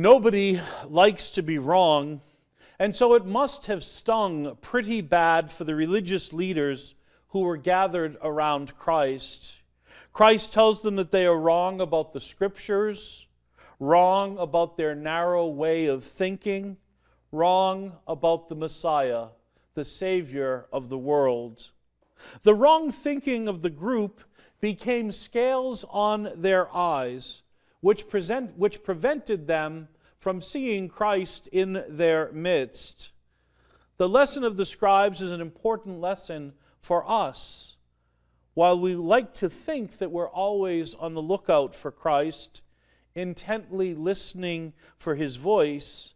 Nobody likes to be wrong, and so it must have stung pretty bad for the religious leaders who were gathered around Christ. Christ tells them that they are wrong about the Scriptures, wrong about their narrow way of thinking, wrong about the Messiah, the Savior of the world. The wrong thinking of the group became scales on their eyes, which prevented them from seeing Christ in their midst. The lesson of the scribes is an important lesson for us. While we like to think that we're always on the lookout for Christ, intently listening for His voice,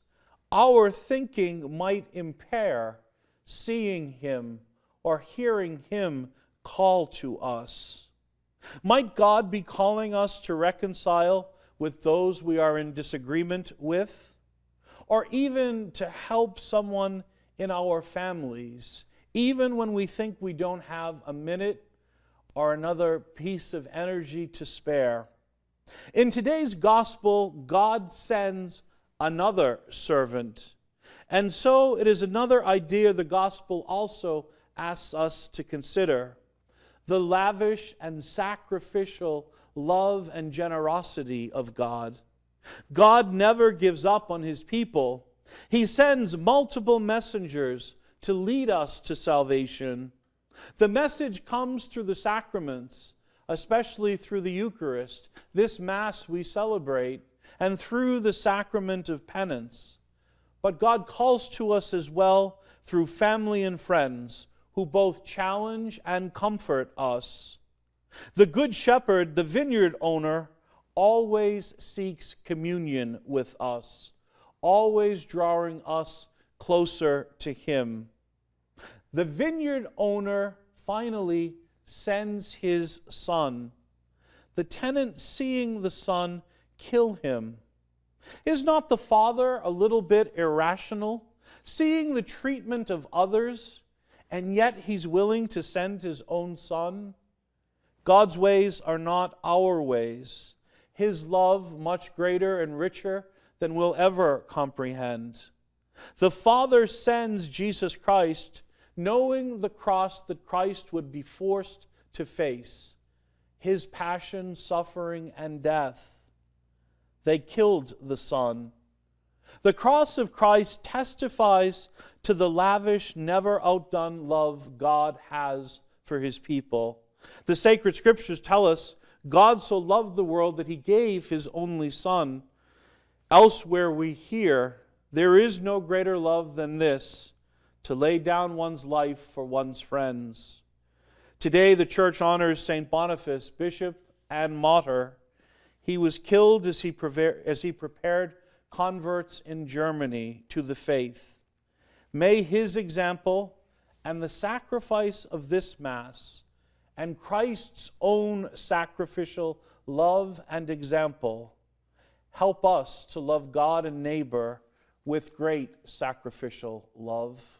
our thinking might impair seeing Him or hearing Him call to us. Might God be calling us to reconcile with those we are in disagreement with, or even to help someone in our families, even when we think we don't have a minute or another piece of energy to spare? In today's gospel, God sends another servant. And so it is another idea the gospel also asks us to consider: the lavish and sacrificial love and generosity of God. God never gives up on His people. He sends multiple messengers to lead us to salvation. The message comes through the sacraments, especially through the Eucharist, this Mass we celebrate, and through the sacrament of penance. But God calls to us as well through family and friends who both challenge and comfort us. The Good Shepherd, the vineyard owner, always seeks communion with us, always drawing us closer to Him. The vineyard owner finally sends his son. The tenant, seeing the son, kill him. Is not the father a little bit irrational, seeing the treatment of others, and yet he's willing to send his own son? God's ways are not our ways. His love much greater and richer than we'll ever comprehend. The Father sends Jesus Christ, knowing the cross that Christ would be forced to face, His passion, suffering, and death. They killed the Son. The cross of Christ testifies to the lavish, never outdone love God has for His people. The sacred Scriptures tell us God so loved the world that He gave His only Son. Elsewhere we hear, there is no greater love than this, to lay down one's life for one's friends. Today the Church honors St. Boniface, Bishop and Martyr. He was killed as he prepared converts in Germany to the faith. May his example and the sacrifice of this Mass and Christ's own sacrificial love and example help us to love God and neighbor with great sacrificial love.